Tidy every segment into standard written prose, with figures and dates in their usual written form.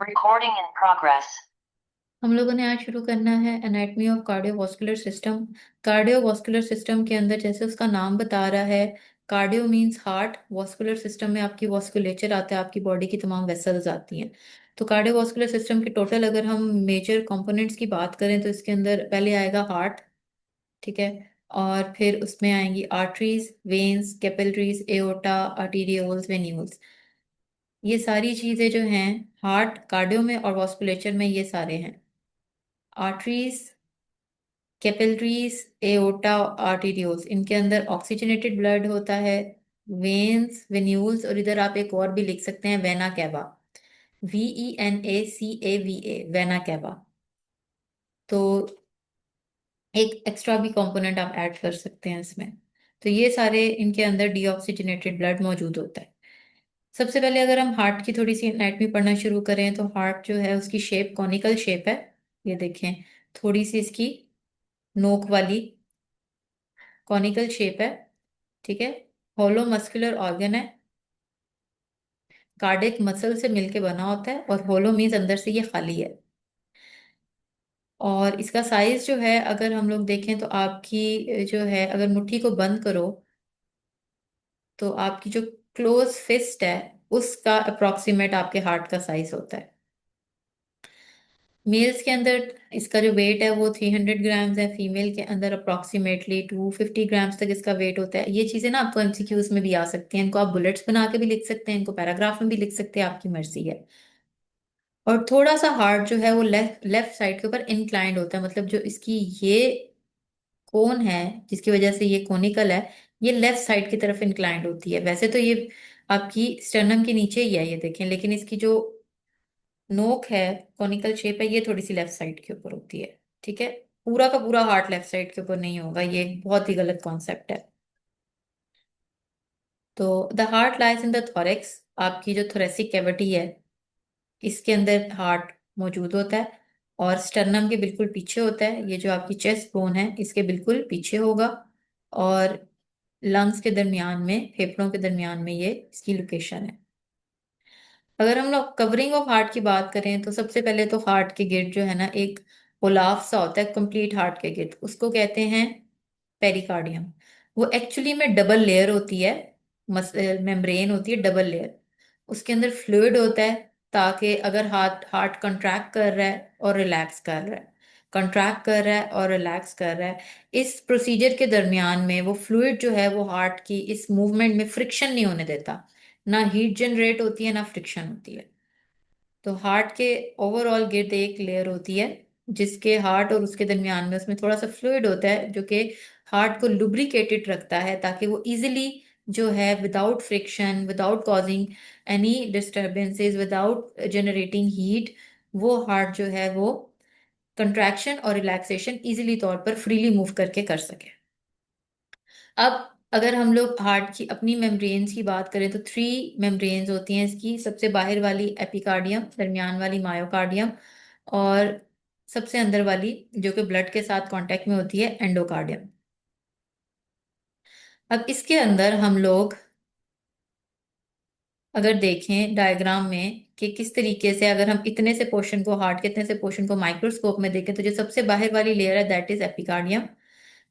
Recording in progress. हम लोगों ने आज शुरू करना है anatomy of cardiovascular system. Cardiovascular system के अंदर जैसे उसका नाम बता रहा है, cardio means heart, vascular system में आपकी वास्कुलेचर आता है, आपकी बॉडी की तमाम वेसल्स आती हैं। तो कार्डियोवास्कुलर सिस्टम के टोटल अगर हम मेजर कंपोनेंट्स की बात करें तो इसके अंदर पहले आएगा हार्ट, ठीक है। और फिर उसमें आएंगी arteries, veins, capillaries, aorta, arterioles, venules. ये सारी चीजें जो हैं हार्ट, कार्डियो में और वास्कुलेचर में ये सारे हैं। आर्टरीज, कैपिलरीज, एओर्टा, आर्टीरियोल्स, इनके अंदर ऑक्सीजनेटेड ब्लड होता है। वेन्स, वेन्यूल्स, और इधर आप एक और भी लिख सकते हैं, vena cava. VENACAVA, vena cava. तो एक एक्स्ट्रा भी कंपोनेंट आप ऐड कर सकते हैं इसमें। तो ये सारे इनके अंदर डीऑक्सीजनेटेड ब्लड मौजूद होता है। सबसे पहले अगर हम हार्ट की थोड़ी सी एनाटमी पढ़ना शुरू करें तो हार्ट जो है उसकी शेप कॉनिकल शेप है। ये देखें, थोड़ी सी इसकी नोक वाली कॉनिकल शेप है, ठीक है। हॉलो मस्कुलर ऑर्गन है, कार्डियक मसल से मिलके बना होता है, और हॉलो मीन्स अंदर से ये खाली है। और इसका साइज जो है अगर हम लोग देखें तो आपकी जो है, अगर मुट्ठी को बंद करो तो आपकी जो क्लोज फिस्ट है उसका अप्रोक्सीमेट आपके हार्ट का साइज होता है। मेल्स के अंदर इसका जो वेट है वो 300 ग्राम्स है, फीमेल के अंदर अप्रोक्सीमेटली 250 ग्राम्स तक इसका वेट होता है। ये चीजें ना आपको एमसीक्यूज में भी आ सकती हैं, इनको आप बुलेट्स बना के भी लिख सकते हैं, इनको पैराग्राफ में भी लिख सकते हैं, आपकी मर्जी है। और थोड़ा सा हार्ट जो है वो लेफ्ट लेफ्ट साइड के ऊपर इंक्लाइंड होता है, मतलब जो इसकी ये कोन है जिसकी वजह से ये कोनिकल है, ये लेफ्ट साइड की तरफ इंक्लाइंड होती है। वैसे तो ये आपकी स्टर्नम के नीचे ही है, ये देखें, लेकिन इसकी जो नोक है, कॉनिकल शेप है, ये थोड़ी सी लेफ्ट साइड के ऊपर होती है, ठीक है। पूरा का पूरा हार्ट लेफ्ट साइड के ऊपर नहीं होगा, ये एक बहुत ही गलत कॉन्सेप्ट है। तो the heart lies in the thorax, आपकी जो थोरेसिक कैविटी है इसके अंदर हार्ट मौजूद होता है। और स्टर्नम के बिल्कुल पीछे होता है, ये जो आपकी चेस्ट बोन है इसके बिल्कुल पीछे होगा। और लंग्स के दरमियान में, फेफड़ों के दरमियान में ये इसकी लोकेशन है। अगर हम लोग कवरिंग ऑफ हार्ट की बात करें तो सबसे पहले तो हार्ट के गिर्द जो है ना एक गोलाफ सा होता है, कंप्लीट हार्ट के गिर्द, उसको कहते हैं पेरिकार्डियम। वो एक्चुअली में डबल लेयर होती है, मेम्ब्रेन होती है डबल लेयर। उसके अंदर फ्लूइड होता है, ताकि अगर हार्ट हार्ट कंट्रैक्ट कर रहा है और रिलैक्स कर रहा है, कंट्रैक्ट कर रहा है और रिलैक्स कर रहा है, इस प्रोसीजर के दरमियान में वो फ्लूइड जो है वो हार्ट की इस मूवमेंट में फ्रिक्शन नहीं होने देता। ना हीट जनरेट होती है ना फ्रिक्शन होती है। तो हार्ट के ओवरऑल गिर्द एक लेयर होती है, जिसके हार्ट और उसके दरमियान में उसमें थोड़ा सा फ्लूइड होता है जो कि हार्ट को लुब्रिकेटेड रखता है, ताकि वो इजिली जो है without friction, without causing any disturbances, without generating heat, वो हार्ट जो है वो कंट्रैक्शन और रिलैक्सेशन इजिली तौर पर फ्रीली मूव करके कर सके। अब अगर हम लोग हार्ट की अपनी मेम्ब्रेन्स की बात करें तो 3 मेम्ब्रेन्स होती हैं इसकी। सबसे बाहर वाली एपिकार्डियम, दरमियान वाली मायोकार्डियम, और सबसे अंदर वाली जो कि ब्लड के साथ कांटेक्ट में होती है एंडोकार्डियम। अब इसके अंदर हम लोग अगर देखें डायग्राम में कि किस तरीके से, अगर हम इतने से पोर्शन को, हार्ट के इतने से पोर्शन को माइक्रोस्कोप में देखें तो जो सबसे बाहर वाली लेयर है दैट इज एपिकार्डियम।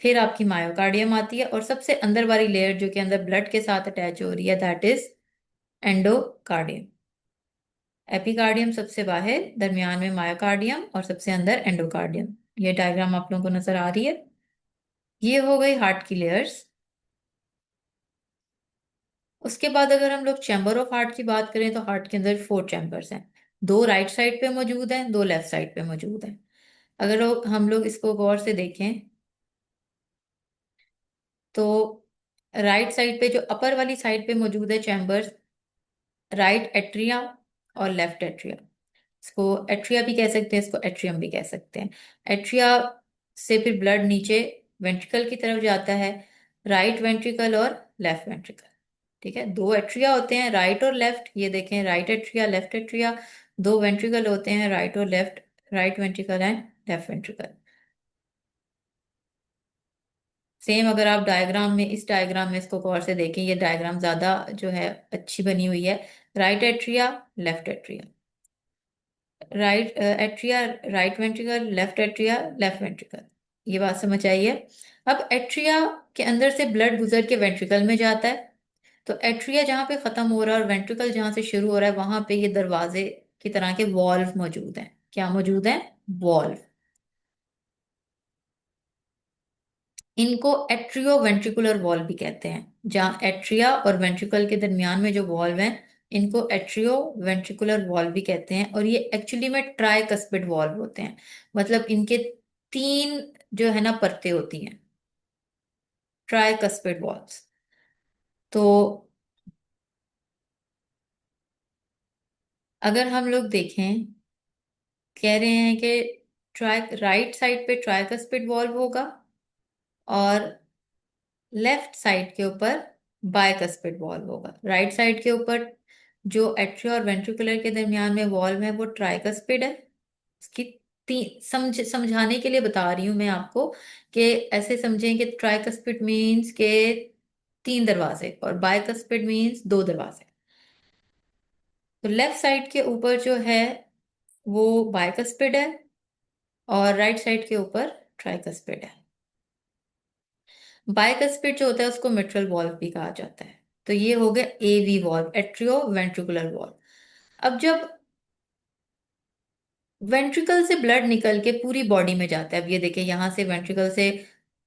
फिर आपकी मायोकार्डियम आती है, और सबसे अंदर वाली लेयर जो कि अंदर ब्लड के साथ अटैच हो रही है दैट इज एंडोकार्डियम। एपिकार्डियम सबसे बाहर, दरमियान में मायोकार्डियम, और सबसे अंदर एंडोकार्डियम। ये डायग्राम आप लोगों को नजर आ रही है। ये हो गई हार्ट की लेयर्स। उसके बाद अगर हम लोग चैम्बर ऑफ हार्ट की बात करें तो हार्ट के अंदर 4 चैम्बर्स हैं। 2 राइट साइड पे मौजूद हैं, 2 लेफ्ट साइड पे मौजूद हैं। अगर हम लोग इसको गौर से देखें तो राइट साइड पे जो अपर वाली साइड पे मौजूद है चैम्बर्स, राइट एट्रिया और लेफ्ट एट्रिया। इसको एट्रिया भी कह सकते हैं, इसको एट्रियम भी कह सकते हैं। एट्रिया से फिर ब्लड नीचे वेंट्रिकल की तरफ जाता है, राइट वेंट्रिकल और लेफ्ट वेंट्रिकल, ठीक है। 2 एट्रिया होते हैं, राइट और लेफ्ट, ये देखें, right atria, left atria. 2 ventricle होते हैं, राइट और left, right ventricle and left ventricle. Same अगर आप डायग्राम में, इस डायग्राम में इसको गौर से देखें, ये डायग्राम ज्यादा जो है अच्छी बनी हुई है। Right atria, left atria. Right atria right ventricle, left atria left ventricle. ये बात समझ आई है। अब एट्रिया के अंदर से ब्लड गुजर के वेंट्रिकल में जाता है। तो एट्रिया जहाँ पे खत्म हो रहा है और वेंट्रिकल जहाँ से शुरू हो रहा है, वहां पे ये दरवाजे की तरह के वॉल्व मौजूद हैं। क्या मौजूद है? वॉल्व। इनको एट्रियो वेंट्रिकुलर वॉल्व भी कहते हैं। जहाँ एट्रिया और वेंट्रिकल के दरमियान में जो वॉल्व है, इनको एट्रियो वेंट्रिकुलर वॉल्व भी कहते हैं। और ये एक्चुअली में ट्राइकस्पिड वॉल्व होते हैं। मतलब इनके तीन जो है ना परतें होती हैं, ट्राइकस्पिड वॉल्व्स। तो अगर हम लोग देखें, कह रहे हैं कि ट्राई राइट साइड पे ट्राइकस्पिड वॉल्व होगा और लेफ्ट साइड के ऊपर बायकस्पिड वॉल्व होगा। राइट साइड के ऊपर जो एट्रिया और वेंट्रिकुलर के दरमियान में वॉल्व है वो ट्राइकस्पिड है। इसकी समझाने के लिए बता रही हूं मैं आपको कि ऐसे समझें कि ट्राइकस्पिड मीन्स के तीन दरवाजे और बायकस्पिड मीन्स दो दरवाजे। तो लेफ्ट साइड के ऊपर जो है वो बायकस्पिड है और राइट साइड के ऊपर ट्राइकस्पिड है। बाइकस्पिड जो होता है उसको मिट्रल वॉल्व भी कहा जाता है। तो ये हो गया एवी वॉल्व, एट्रियो वेंट्रिकुलर वॉल्व। अब जब वेंट्रिकल से ब्लड निकल के पूरी बॉडी में जाता है, अब ये देखिए यहाँ से वेंट्रिकल से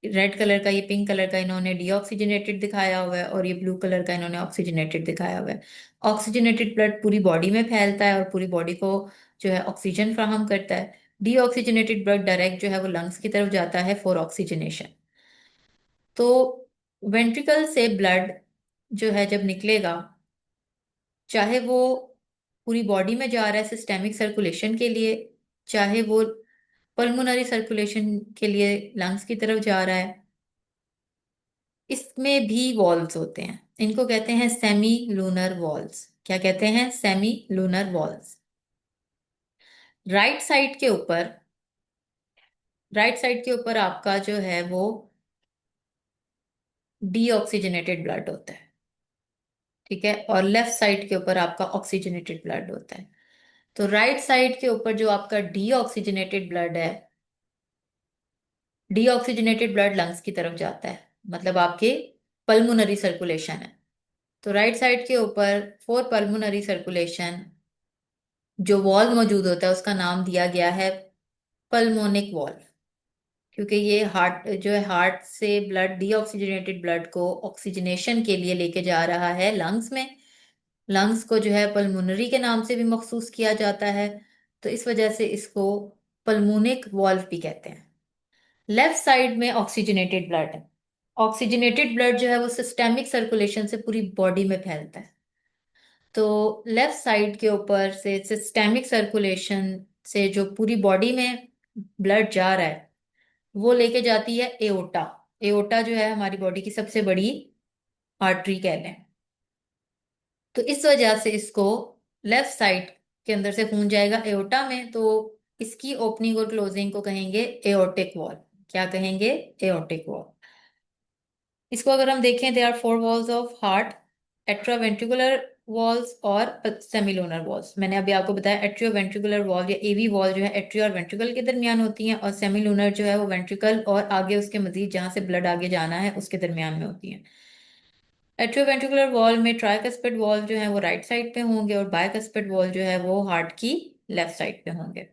रेड कलर का, ये पिंक कलर का इन्होंने डीऑक्सीजनेटेड दिखाया हुआ है और ये ब्लू कलर का इन्होंने ऑक्सीजनेटेड दिखाया हुआ है। ऑक्सीजनेटेड ब्लड पूरी बॉडी में फैलता है और पूरी बॉडी को जो है ऑक्सीजन फ्राहम करता है। डीऑक्सीजनेटेड ब्लड डायरेक्ट जो है वो लंग्स की तरफ जाता है फॉर ऑक्सीजनेशन। तो वेंट्रिकल से ब्लड जो है जब निकलेगा, चाहे वो पूरी बॉडी में जा रहा है सिस्टेमिक सर्कुलेशन के लिए, चाहे वो पल्मोनरी सर्कुलेशन के लिए लंग्स की तरफ जा रहा है, इसमें भी वॉल्व्स होते हैं। इनको कहते हैं सेमी लूनर वॉल्व्स। क्या कहते हैं? Semi lunar valves. Right side के ऊपर राइट साइड के ऊपर आपका जो है वो डीऑक्सीजनेटेड ब्लड होता है। ठीक है। और लेफ्ट साइड के ऊपर आपका ऑक्सीजनेटेड ब्लड होता है। तो राइट साइड के ऊपर जो आपका डीऑक्सीजनेटेड ब्लड है, डीऑक्सीजनेटेड ब्लड लंग्स की तरफ जाता है, मतलब आपके पल्मोनरी सर्कुलेशन है। तो राइट साइड के ऊपर फॉर पल्मोनरी सर्कुलेशन जो वॉल्व मौजूद होता है उसका नाम दिया गया है पल्मोनिक वॉल्व। क्योंकि ये हार्ट जो है, हार्ट से ब्लड डीऑक्सीजनेटेड ब्लड को ऑक्सीजनेशन के लिए लेके जा रहा है लंग्स में। लंग्स को जो है पल्मोनरी के नाम से भी मखसूस किया जाता है। तो इस वजह से इसको पल्मोनिक वॉल्व भी कहते हैं। लेफ्ट साइड में ऑक्सीजनेटेड ब्लड है। ऑक्सीजनेटेड ब्लड जो है वो सिस्टेमिक सर्कुलेशन से पूरी बॉडी में फैलता है। तो लेफ्ट साइड के ऊपर से सिस्टेमिक सर्कुलेशन से जो पूरी बॉडी में ब्लड जा रहा है वो लेके जाती है एओटा। एओटा जो है हमारी बॉडी की सबसे बड़ी आर्टरी कह लें। तो इस वजह से इसको लेफ्ट साइड के अंदर से खून जाएगा एओटा में, तो इसकी ओपनिंग और क्लोजिंग को कहेंगे एओर्टिक वॉल। क्या कहेंगे? Aortic wall. इसको अगर हम देखें, they are four walls of heart, atrioventricular walls और सेमिलोनर वॉल्स। मैंने अभी आपको बताया एट्रियोवेंट्रिकुलर वॉल या एवी वॉल जो है एट्रियो और वेंट्रिकल के दरमियान होती हैं, और सेमिलोनर जो है वो वेंट्रिकल और आगे उसके मजीद जहां से ब्लड आगे जाना है उसके दरमियान में होती हैं। एट्रियोवेंट्रिकुलर वॉल में ट्राइकस्पिड वॉल जो है वो राइट साइड पे होंगे और बाइकस्पिड वॉल जो है वो हार्ट की लेफ्ट साइड पे होंगे।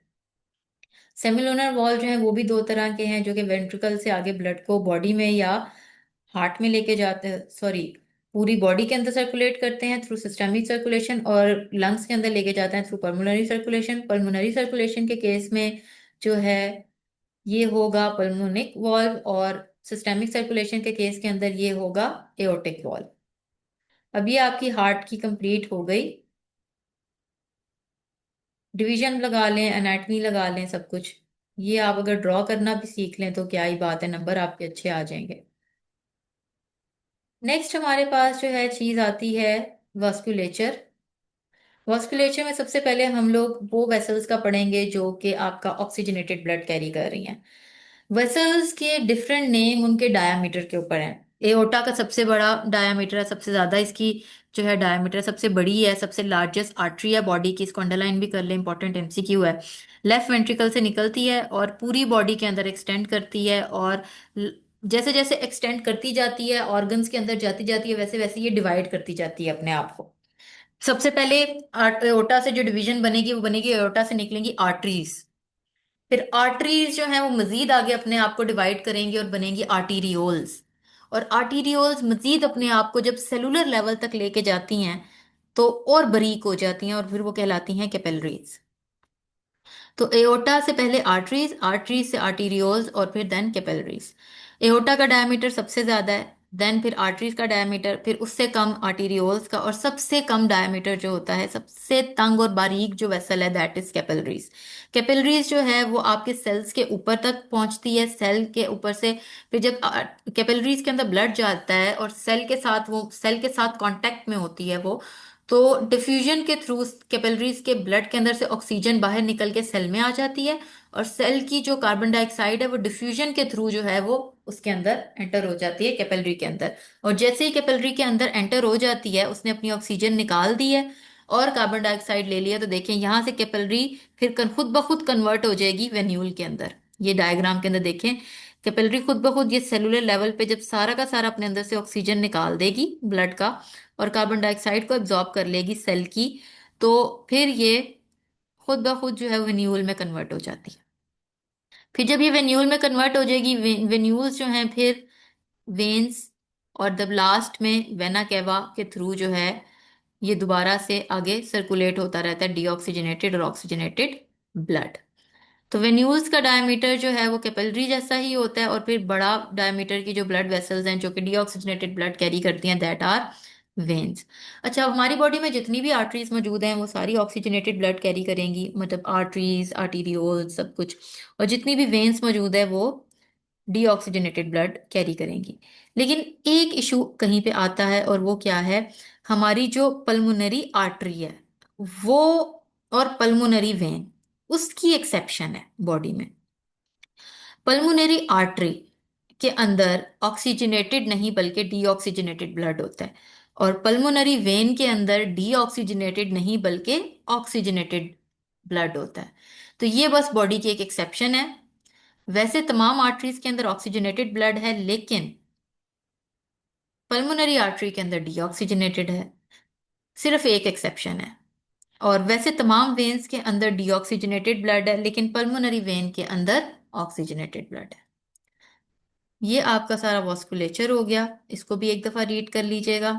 सेमिलोनर वॉल जो है वो भी दो तरह के हैं, जो कि वेंट्रिकल से आगे ब्लड को बॉडी में या हार्ट में लेके जाते हैं, सॉरी, पूरी बॉडी के अंदर सर्कुलेट करते हैं थ्रू सिस्टेमिक सर्कुलेशन, और लंग्स के अंदर लेके जाते हैं through pulmonary circulation. Pulmonary circulation के केस में जो है ये होगा पल्मोनिक वॉल्व, और सिस्टेमिक सर्कुलेशन के केस के अंदर ये होगा एओर्टिक वॉल्व। अब ये आपकी हार्ट की कंप्लीट हो गई। डिवीजन लगा लें, एनाटमी लगा लें, सब कुछ। ये आप अगर ड्रॉ करना भी सीख लें तो क्या ही बात है, नंबर आपके अच्छे आ जाएंगे। नेक्स्ट हमारे पास जो है चीज आती है वास्कुलेचर। वास्कुलेचर में सबसे पहले हम लोग वो वेसल्स का पढ़ेंगे जो कि आपका ऑक्सीजनेटेड ब्लड कैरी कर रही हैं। वेसल्स के डिफरेंट नेम उनके डायामीटर के ऊपर हैं। एओर्टा का सबसे बड़ा डायामीटर है, सबसे ज्यादा इसकी जो है डायामीटर सबसे बड़ी है, सबसे लार्जेस्ट आर्टरी है बॉडी की। इसको अंडरलाइन भी कर ले, इंपॉर्टेंट एमसीक्यू है। लेफ्ट वेंट्रिकल से निकलती है और पूरी बॉडी के अंदर एक्सटेंड करती है, और जैसे जैसे एक्सटेंड करती जाती है, ऑर्गन्स के अंदर जाती जाती है, वैसे वैसे ये डिवाइड करती जाती है अपने आप को। सबसे पहले एओर्टा से जो डिवीजन बनेगी वो बनेगी, एओर्टा से निकलेंगी आर्टरीज। फिर आर्टरीज जो है वो मजीद आगे अपने आप को डिवाइड करेंगी और बनेंगी आर्टीरियोल्स। और आर्टीरियोल्स मजीद अपने आप को जब सेलुलर लेवल तक लेके जाती हैं तो और बारीक हो जाती हैं, और फिर वो कहलाती हैं कैपिलरीज। तो एओर्टा से पहले आर्टरीज, आर्टरीज से आर्टीरियोल्स, और फिर देन कैपिलरीज। एओर्टा का डायमीटर सबसे ज्यादा है, देन फिर आर्टरीज का डायमीटर, फिर उससे कम आर्टीरियोल्स का, और सबसे कम डायमीटर जो होता है, सबसे तंग और बारीक जो वेसल है, दैट इज कैपिलरीज। कैपिलरीज जो है वो आपके सेल्स के ऊपर तक पहुंचती है, सेल के ऊपर से। फिर जब कैपिलरीज के अंदर ब्लड जाता है और सेल के साथ, वो सेल के साथ कांटेक्ट में होती है वो, तो डिफ्यूजन के थ्रू कैपिलरीज के ब्लड के अंदर से ऑक्सीजन बाहर निकल के सेल में आ जाती है, और सेल की जो कार्बन डाइऑक्साइड है वो डिफ्यूजन के थ्रू जो है वो उसके अंदर एंटर हो जाती है, कैपिलरी के अंदर। और जैसे ही कैपिलरी के अंदर एंटर हो जाती है, उसने अपनी ऑक्सीजन निकाल दी है और कार्बन डाइऑक्साइड ले लिया, तो देखें यहाँ से कैपिलरी फिर खुद ब खुद कन्वर्ट हो जाएगी वेन्यूल के अंदर। ये डायग्राम के अंदर देखें, कैपिलरी खुद ब खुद ये सेलुलर लेवल पे जब सारा का सारा अपने अंदर से ऑक्सीजन निकाल देगी ब्लड का, और कार्बन डाइऑक्साइड को एब्जॉर्ब कर लेगी सेल की, तो फिर ये खुद ब खुद जो है वेन्यूल में कन्वर्ट हो जाती है। फिर जब ये वेन्यूल में कन्वर्ट हो जाएगी, वेन्यूल्स जो हैं फिर वेन्स, और जब लास्ट में वेना केवा के थ्रू जो है ये दोबारा से आगे सर्कुलेट होता रहता है डीऑक्सीजनेटेड और ऑक्सीजनेटेड ब्लड। तो वेन्यूल्स का डायमीटर जो है वो कैपिलरी जैसा ही होता है, और फिर बड़ा डायमीटर की जो ब्लड वेसल्स हैं जो कि डीऑक्सीजनेटेड ब्लड कैरी करती हैं, दैट आर वेन्स। अच्छा, हमारी बॉडी में जितनी भी आर्टरीज मौजूद हैं वो सारी ऑक्सीजनेटेड ब्लड कैरी करेंगी, मतलब आर्टरीज, आर्टीरियोल्स, सब कुछ। और जितनी भी वेन्स मौजूद है वो डीऑक्सीजनेटेड ब्लड कैरी करेंगी। लेकिन एक इशू कहीं पे आता है, और वो क्या है, हमारी जो पल्मोनरी आर्टरी है वो, और पल्मोनरी वेन, उसकी एक्सेप्शन है बॉडी में। पल्मोनरी आर्टरी के अंदर ऑक्सीजनेटेड नहीं बल्कि डीऑक्सीजनेटेड ब्लड होता है, और पल्मोनरी वेन के अंदर डीऑक्सीजनेटेड नहीं बल्कि ऑक्सीजनेटेड ब्लड होता है। तो ये बस बॉडी की एक एक्सेप्शन है। वैसे तमाम आर्टरीज के अंदर ऑक्सीजनेटेड ब्लड है, लेकिन पल्मोनरी आर्टरी के अंदर डीऑक्सीजनेटेड है, सिर्फ एक एक्सेप्शन है। और वैसे तमाम वेन्स के अंदर डीऑक्सीजनेटेड ब्लड है, लेकिन पल्मोनरी वेन के अंदर ऑक्सीजनेटेड ब्लड है। ये आपका सारा वॉस्कुलेचर हो गया, इसको भी एक दफा रीड कर लीजिएगा।